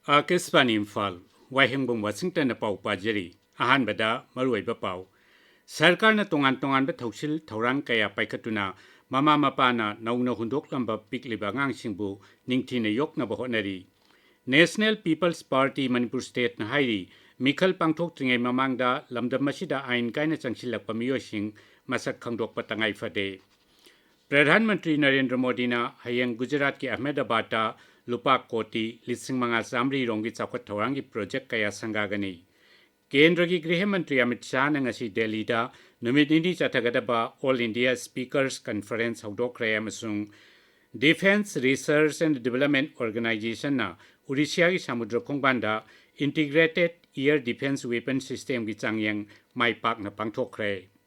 Akespan Imphal, Wahengbam Washington Pau Pajeri, Ahan Bada, Marway Bapau. Sarkarna Tongan Betausil, Torang Kaya Paikatuna, Mama Mapana, Nauna Hundok Lamba Piklibangang Singbu, Ningtina Yokna Bahonari. National People's Party Manipur State Nahairi, Mikhal Pangtok Tringe Mamangda, Lamda Masida Ain Kaina Changsilak Pamiyosing, Masak Kangdok Patangai Fade. Pradhanmantri Narendra Modi na hayang Gujarat ki Ahmedabad ta lupa koti lising mga samri rongi chakot thorangi project kaya sangagani. Kendra ki Griha Mantri Amit Shah na ngasi Delhi da numit indi chathagadaba All India Speakers Conference hawdokre amasung Defense Research and Development Organization na Odisha ki Samudra Khongbanda Integrated Air Defense Weapon System ki changyang mai pak na pangthokre.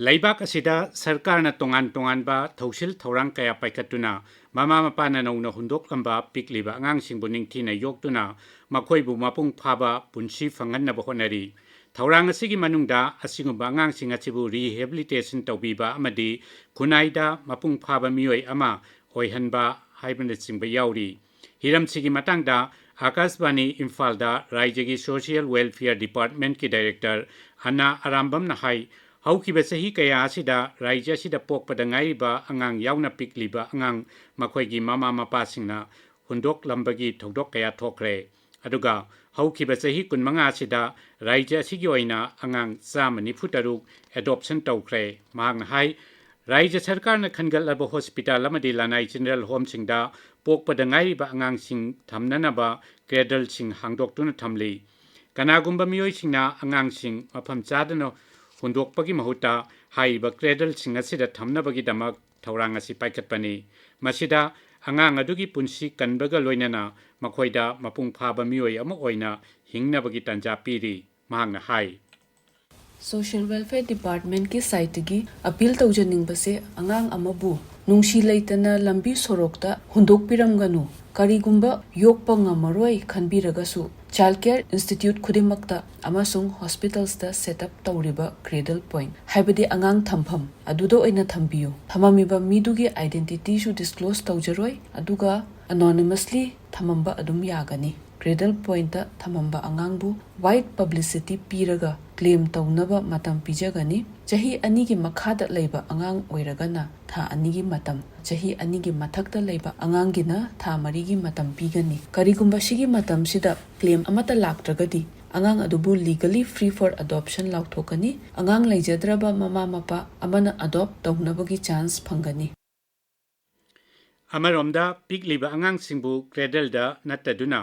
Laibak asida sarkarna tongan ba thausil thorang kaya paikatuna mama mapana nauna hundok lamba pikliba angang singbu ningthina yoktuna makoibu mapung phaba punsi fanganna bahonari thorang asigi manungda asigumba angang singa chibu rehabilitation tawbiba amadi kunaida mapung phaba miyoi ama oihanba haibana singba yauri hiram sigi matangda Akasbani Imphal da Rajyagi Social Welfare Department ki Director Anna Arambam na hai Haukiba sahi kaya asida Rajya sida pokpada ngairiba angang yauna pikliba angang makoigi mama mapasingna hundok lambagi thodok kaya thokre aduga haukiba sahi kunmanga asida Rajya sigi oina angang samani futaruk adoption tawkre mahang hai Rajya Sarkar na khangalaba hospital amadi lanai general home singda pokpada ngairiba angang sing thamnanaba cradle sing hangdoktuna thamli kanagumba miyoi singna angang sing mafam chadano Hundokpagi mahuta haiba cradle sing asida thamnabagi damak thorang asi paikatpani masida angang adugi punsi kanbaga loinana makhoida mapung phaba miyoi ama oina hingnabagi tanja piri mahangna hai Social Welfare Department ki site gi appeal tawjaning base angang amabu nungsi leitana lambi sorokta hundok piramganu karigumba yokpa ngamaroi khanbiragasu childcare institute khudimakta amasung hospitals da setup tawriba cradle point haibadi angang thampham adudo oina thambiyu thamamiba midugi identity su disclose tawjaroi aduga anonymously thamamba adum yagani cradle point da thamamba angangbu wide publicity piraga claim tawnaba matam pijagani chahi anigi makhada leiba angang oiragana tha anigi matam chahi anigi mathakta leiba angangina tha marigi matam pigani karigumba sigi matam sida claim amata laktragadi angang adubu legally free for adoption lauthokani angang leijadraba mama mapa amana adopt tawnabagi chance phangani Amaromda pikliba angang singbu cradle da nataduna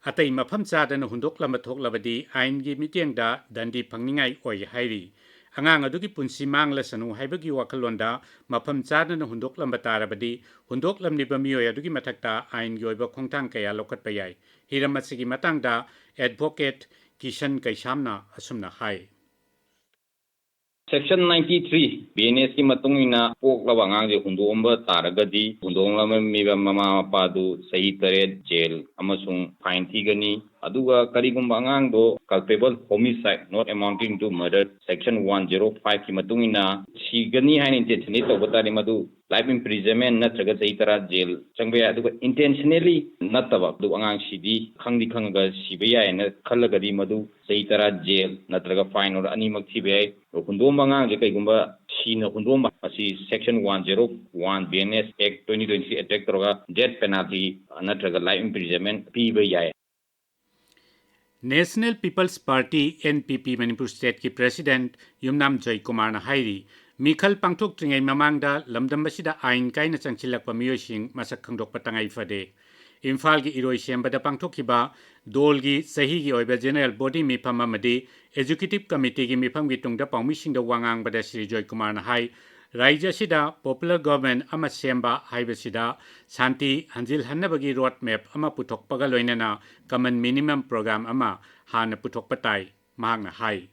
Atai mafam chadana hundok lama thoklabadi aingi mitiangda dandi phangningai oi hairi angang adugi punsi mangla sanu haibagi wakalonda mafam chadana hundok lama tarabadi hundok lamni bamiyoi adugi mathakta ain yoiba khongthang kaya lokatpa yai hiramasigi matangda advocate Kishan Kaisamna asumna hai Section 93 BNS ki matungina poklaba angang je hundomba taragadi hundongla miba mama mapadu sahi taret jail amasung fine thigani aduga karigumba angang do culpable homicide not amounting to murder section 105 ki matungina sigani hain intentionally tawbatari madu life imprisonment natraga sahi tara jail changba aduga intentionally nataba du angang sidi khangdi khangaga sibaya na khallagadi madu sahi tara jail natraga fine or animak thibay hundom angang je kaigumba sina hundom asi section 101 BNS Act 2023 attack troga death penalty natraga life imprisonment piba yai National People's Party NPP Manipur State ki President Yumnam Joy Kumar na hairi Mikhal Pangthok Tringai Mamangda Lamdam basida ain kaina changchilakpa miyosing masak khangdok patangai fade Imphal ki iroi sembada pangthokhiba dolgi sahi gi oiba general body mifam amadi executive committee gi mifam gi tungda paumishingda wangang bada Sri Joy Kumar na hai Rajya sida popular government ama semba haibasida santi hanjil hannabagi road map ama puthokpaga loinana common minimum program ama hana puthokpatai mahangna hai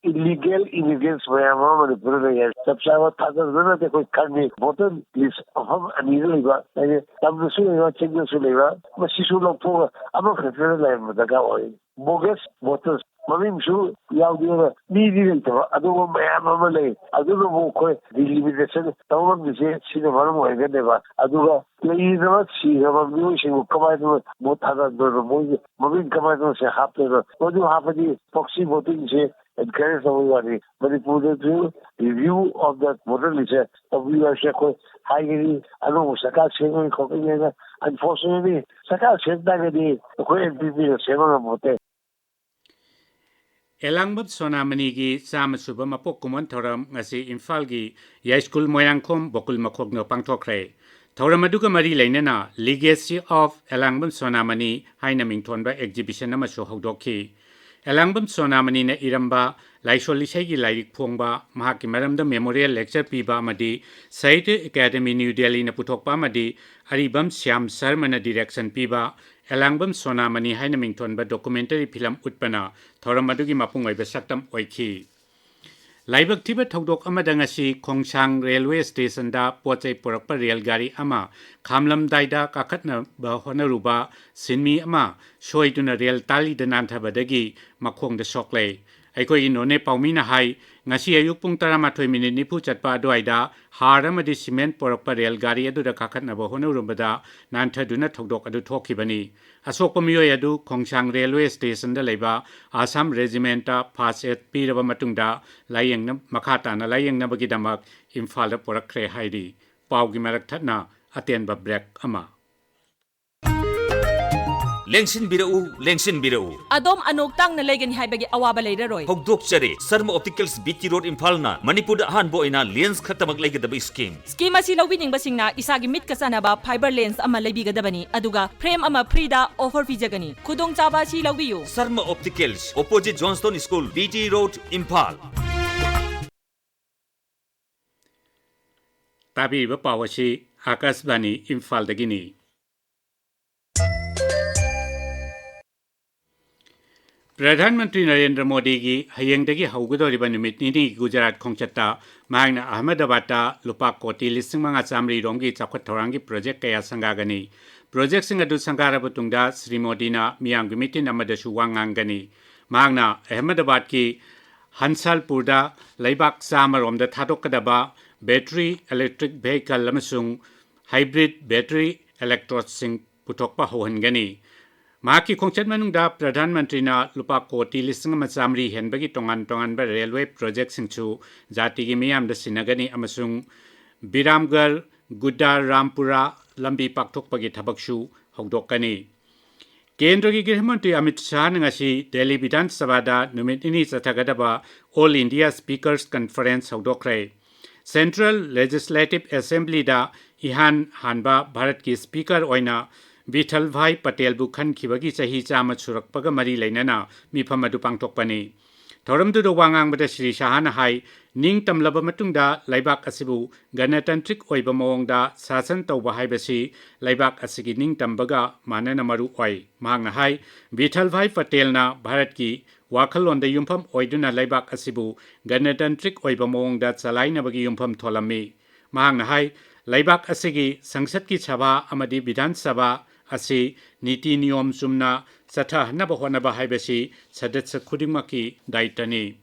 illegal immigrants mayama Manipur ya sabsaba thadar na te koi karne voter list hum anil liba ane tamsu liba chengsu liba masisu lok tho ama khafera lai madaga oi bogus voters ꯃꯃꯤꯡꯁꯨ ꯌꯥꯎꯗꯦꯕ ꯃꯤꯗꯤ ꯂꯩꯇꯕ ꯑꯗꯨꯒꯨꯝꯕ ꯃꯌꯥꯝ ꯑꯃ ꯂꯩ ꯑꯗꯨꯅꯕꯨ ꯑꯩꯈꯣꯏ ꯗꯤꯂꯤꯃꯤꯇꯦꯁꯟ ꯇꯧꯔꯝꯃꯤꯁꯦ ꯁꯤꯅ ꯃꯔꯝ ꯑꯣꯏꯒꯅꯦꯕ ꯑꯗꯨꯒ ꯂꯩꯔꯤꯕ ꯁꯤꯈ꯭ꯔꯕ ꯃꯤꯑꯣꯏꯁꯤꯡꯕꯨ ꯀꯃꯥꯏꯅ ꯚꯣꯠ ꯊꯥꯗꯗꯣꯏꯅꯣ ꯃꯣꯏꯒꯤ ꯃꯃꯤꯡ ꯀꯃꯥꯏꯅ ꯍꯥꯞꯇꯣꯏꯅꯣ ꯃꯗꯨ ꯍꯥꯞꯄꯗꯤ ꯄ꯭ꯔꯣꯛꯁꯤ ꯚꯣꯇꯤꯡꯁꯦ encourage tꯧꯕꯒꯤ ꯋꯥꯅꯤ ꯃꯅꯤꯄꯨꯔꯗꯁꯨ ꯔꯤꯚꯤꯌꯨ ꯑꯣꯐ ꯗ ꯚꯣꯇꯔ ꯂꯤꯁꯁꯦ ꯇꯧꯕꯤꯌꯨ ꯍꯥꯏꯕꯁꯦ ꯑꯩꯈꯣꯏ ꯍꯥꯏꯒꯅꯤ ꯑꯅꯧꯕ ꯁꯔꯀꯥꯔ ꯁꯦꯝꯒꯅꯤ ꯈꯣꯠꯀꯅꯤꯅ ꯑꯟꯐꯣꯔꯆꯨꯅꯦꯠꯂꯤ ꯁꯔꯀꯥꯔ ꯁꯦꯝ ꯇꯥꯔꯒꯗꯤ ꯑꯩꯈꯣꯏ NPPꯅ ꯁꯦꯝꯕ ꯉꯝꯄꯣꯠꯇꯦ Elangbam Sonamani Samasuba Mapok Kumon Thoram ngasi Imphal Yaskul Moyangkhom Bokul Makhogno Pangthokre Thoramaduga Mari Lainana Legacy of Elangbam Sonamani Haina Mingthonba Exhibition Amasu Hogdoki Elangbam Sonamani na Iramba Laisol Lisegi Lairik Phongba Mahaki Maramda Memorial Lecture Piba Amadi Sahitya Academy New Delhi na Puthokpa Amadi Aribam Syam Sarmana Direction Piba Elangbam Sonamani Haina Mingthonba Documentary Film Utpana Thoramadugi Mapung Oiba Saktam Oiki Laibak Tiba Thogdok Amada ngasi Khongsang Railway Station da Pochai Porakpa Rail Gari Ama Khamlam Daida Kakatna ba Honaruba Sinmi Ama Soituna Rail Tali da Nanthabadagi Makhong da Soklei Aikoi inone Paumina Hai ngasi ayuk pung 12 minute nipu chatpa adwaida har amadi cement porakpa rail gari adu da kakatna ba honorubada nanthaduna thogdok adu thokibani asokpa miyoi adu Khongsang Railway Station da leiba Assam Regiment ta first aid piraba matungda layengna makhata na layengna bagi damak Imphal da porakre haidi pawgi marak thatna atenba break ama Lengsin birau Adom anuktang na legani haibagi awaba leiraroi Hogdok Chare Sarma Opticals BT Road Imphal na Manipur da han boina lens khatamag laigadaba scheme scheme asi lawbining basingna isagi mit kasanaba fiber lens ama leibigadabani aduga frame ama free da offer pijagani khudong chaba si lawbiyu Sarma Opticals opposite Johnston School BT Road Imphal Tabi ba pawasi Akashvani Imphal dagini Pradhanmantri Narendra Modi gi hayengdagi haugadoriba numit nini Gujarat khongchatta mahagna Ahmedabad lupa koti lising manga chamri romgi chakhwat thorangi project kaya sangagani project sing adu sangaraba tungda Sri Modi na miyang mitin amadasu wangangani mahagna Ahmedabad ki Hansalpur da laibak samaromda thadokadaba battery electric vehicle amasung hybrid battery electrodes sing puthokpa hohangani Maki Khongchat Manungda Pradhan Mantri na lupa koti lising machamri henbagi tongan ba railway project singchu jati gi miyam da sinagani amasung Biramgar Gudda Rampura lambi pakthokpagi thabaksu hogdokani Kendra gi Gihmantri Amit Shah ngasi Delhi Vidhan Sabha da numit ini chathagadaba All India Speakers Conference hogdokre Central Legislative Assembly da Ihan Hanba Bharat ki speaker oina Vithal Bhai Patel bu khan khibagi chahi chama churakpaga mari leinana mifam adu pangthokpani thoramdu do wangang bada Sri Shahana hai ning tamlaba matungda laibak asibu ganatantric oiba mawongda sasan tawba haibasi laibak asigi ning tambaga manana maru oi mahangna hai Vithal Bhai Patel na Bharat ki wakhalonda yumpham oiduna laibak asibu ganatantric oiba mawongda chalaina bagi yumpham tholami mahangna hai laibak asigi sangsad ki sabha amadi Vidhan Sabha asi niti niyom sumna satha naba honaba haibasi sadatsa khudimaki daitani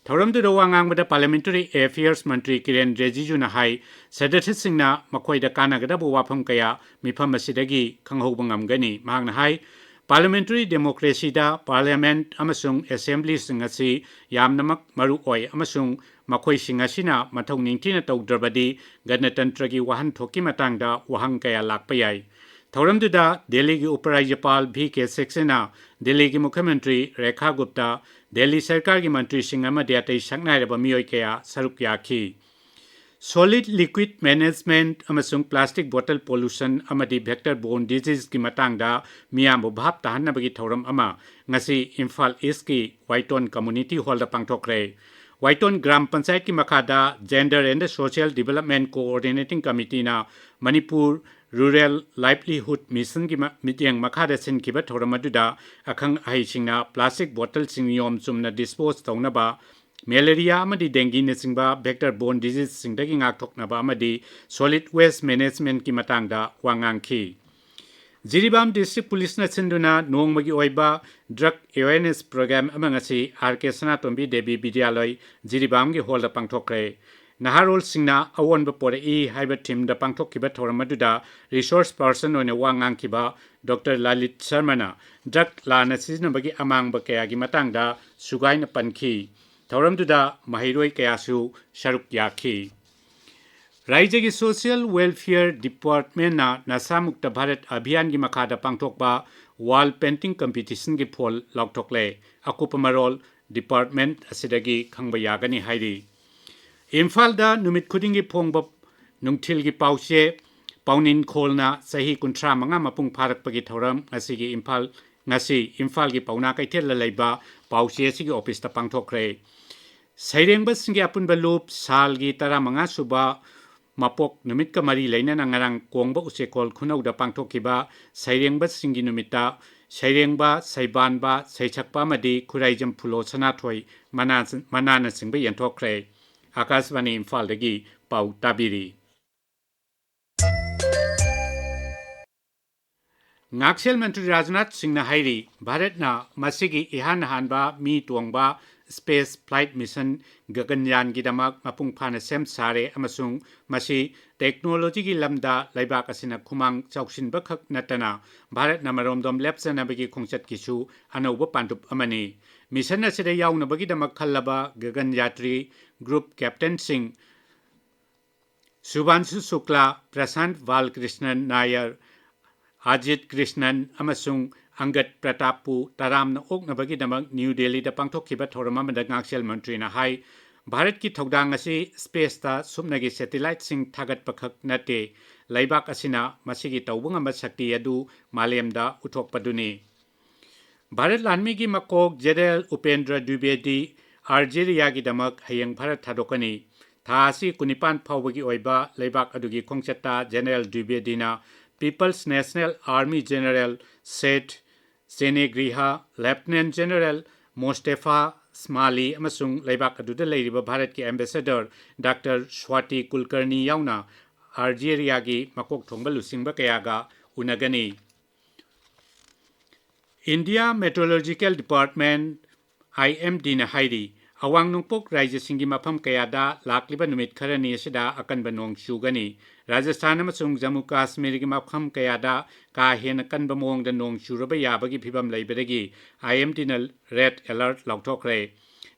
thoramdu rowangang bada Parliamentary Affairs Mantri Kiren Rijiju na hai sadatha singna makoida kanagada bu wafam kaya mifam asidagi khanghoba ngamgani mahangna hai Parliamentary Democracy da Parliament amasung Assembly singasi yamnamak maru oi amasung makoi singasina mathong ningthina tawdrabadi ganatantragi wahan thoki matangda wahang kaya lakpayai Thoramduda Delhi ki Uparajyapal V.K. Saxena Delhi ki Mukhyamantri Rekha Gupta Delhi Sarkar ki Mantri Singh amadi atai saknairaba miyoi kaya saruk yakhi Solid liquid management amasung plastic bottle pollution amadi vector borne disease ki matangda miyambu bhap tahanabagi thoram ama ngasi Imphal East ki Waiton Community Hall da pangthokre Waiton Gram Panchayat ki makhada Gender and Social Development Coordinating Committee na Manipur Rural Livelihood Mission ki mityang makhada sinkiba thoramaduda akhang ahisingna plastic bottle singyom chumna dispose tawnaba malaria amadi dengue na singba vector borne disease singdagi ngak thoknaba amadi solid waste management ki matangda wangangki Jiribam District Police na sinduna nongmagi oiba drug awareness program amangasi RK Sanatombi Devi Vidyaloi Jiribam gi hol da pangthokre Naharol singna awon ba pore I haiba team da pangthokkiba thoramaduda resource person oina wangang kiba Dr. Lalit Sharmana drug lana sizinabagi amang ba kaya gi matangda sugai na pankhi thoramduda mahiroi kayasu sharuk yakhi Raijya ki Social Welfare Department na Nasamukta Bharat Abhiyan ki makada pangthokba wall painting competition ki phol lauktokle akupamarol department asidagi khangba yagani hairi Imphal da numit khuding ki phongba nungthil ki pause paunin kholna sahi kunthra manga mapung pharak pagi thoram asigi Imphal ki pauna kaithel la leiba pause asigi office ta pangthokre sairengba singi apunba loop sal gi tara manga suba Mapok numit ka mari laina na ngarang kongba usekol khunau da pangthokkiba sairengba singi numita sairengba saibanba saichakpa madi khuraijam phulo sanathoi manana singba yanthokre Akashvani Imphal dagi pau tabiri Ngaksel Mantri Rajnath Singh na hairi Bharat na masigi ihan hanba mi tuangba Space Flight Mission Gaganyaan ki damak mapung phana sem sare amasung masi technology ki lamda laibak asina khumang chauksin bakhak natana Bharat na maromdom lepsana bagi khongchat kisu anauba pandup amani mission asida yauna bagi damak khallaba Gagan Yatri Group Captain Singh Subhanshu Shukla Prashant Balkrishnan Nair Ajit Krishnan amasung Angat Pratapu Taramna Oknabagi damak New Delhi da pangthokkiba thorama mada Ngaksel Mantri na hai Bharat ki thodang asi space ta sumnagi satellite sing thagat pakhak nate laibak asina masigi tawbung amba sakti adu malemda uthokpaduni Bharat lanmi gi makok General Upendra Dwivedi Algeria gi damak hayang Bharat thadokani tha asi kunipan phawbagi oiba laibak adugi khongchatta General Dwivedi na People's National Army General said Senegriha Lieutenant General Mostafa Smali amasung laibak aduda leiriba Bharat ki Ambassador Dr. Swati Kulkarni yauna Algeria gi makok thongba lusingba kayaga unagani India Meteorological Department IMD na hairi awang nungpok Rajya singi mafam kayada lakliba numit kharani asida akanba nong chugani Rajasthan amasung Jammu Kashmir gi mafam kayada ka hena kanba mongda nong churaba yabagi phibam leibadagi IMD na red alert lauthokre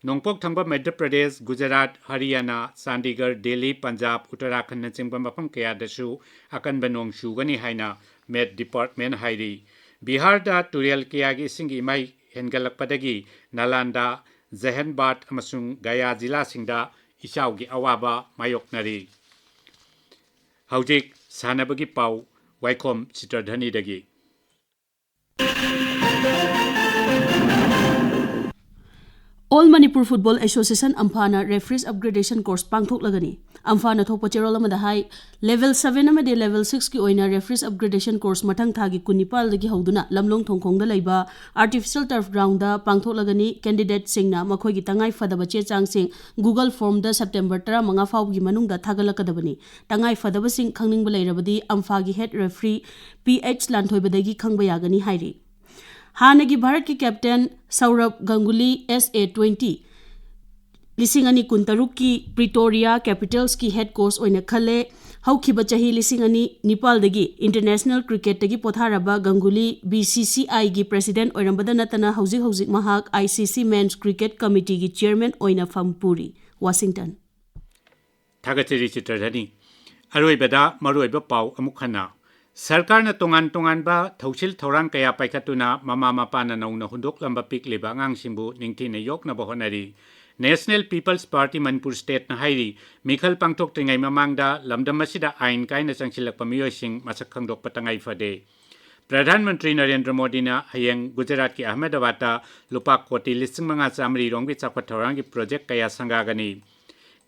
nongpok thangba Madhya Pradesh Gujarat Haryana Chandigarh Delhi Punjab Uttarakhand na chingba mafam kayada su akanba nong chugani haina Met Department hairi Bihar da Turial kiyagi singi mai hengalakpadagi Nalanda Jahanabad amasung Gaya jila singda isaugi awaba mayoknari Haujik sanabagi pau Waikhom Chitradhani dagi All Manipur Football Association Amphana referees upgradation course pangthok lagani Amphana thokpa cherol amada hai level 7 amade level 6 ki oina referees upgradation course mathang thagi kunipal dagi hoduna lamlong thongkhong da leiba artificial turf ground da pangthok lagani candidate singna makhoi gi tangai fadaba che chang sing Google form da September 15 faw gi manung da thagalakadabani tangai fadaba sing khangning ba leirabadi Ampha gi head referee PH Lanthoi badagi khangba yagani hairi Hanagi Bharat ki captain Saurabh Ganguly SA20 Lisingani Kuntaruk ki Pretoria Capitals ki head coach oina khale haukiba chahi lisingani Nepal dagi international cricket dagi potharaba Ganguly BCCI gi president oirambada natana hauzik mahak ICC men's cricket committee gi chairman oina Fampuri Washington Thagachiri Chitradhani Aroibada Maroiba pau amukhana Sarkar na tongan ba thausil thorang kaya paikatuna mama mapana nauna hundok lamba pik leba ngang simbu ningthi na yok na bohonari National People's Party Manipur State na hairi Mikhal pangtok tingai mamangda lamdam masida ain kai na changsilak pamiyoy sing masak khangdok patangai fade Pradhan Mantri Narendra Modi na hayang Gujarat ki Ahmedabad lupa koti lising mga samri ronggi chakwa thorang ki project kaya sangagani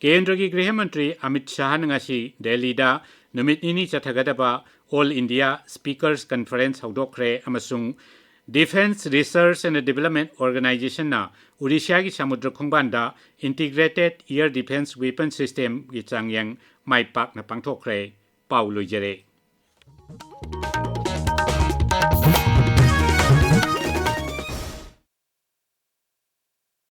Kendra ki Griha Mantri Amit Shah ngasi Delhi da numit nini chathagadaba All India Speakers Conference haudokre amasung Defense Research and Development Organization na Odisha ki Samudra Khongbanda Integrated Air Defense Weapon System gi changyang maipak na pangthokre Paulo Jere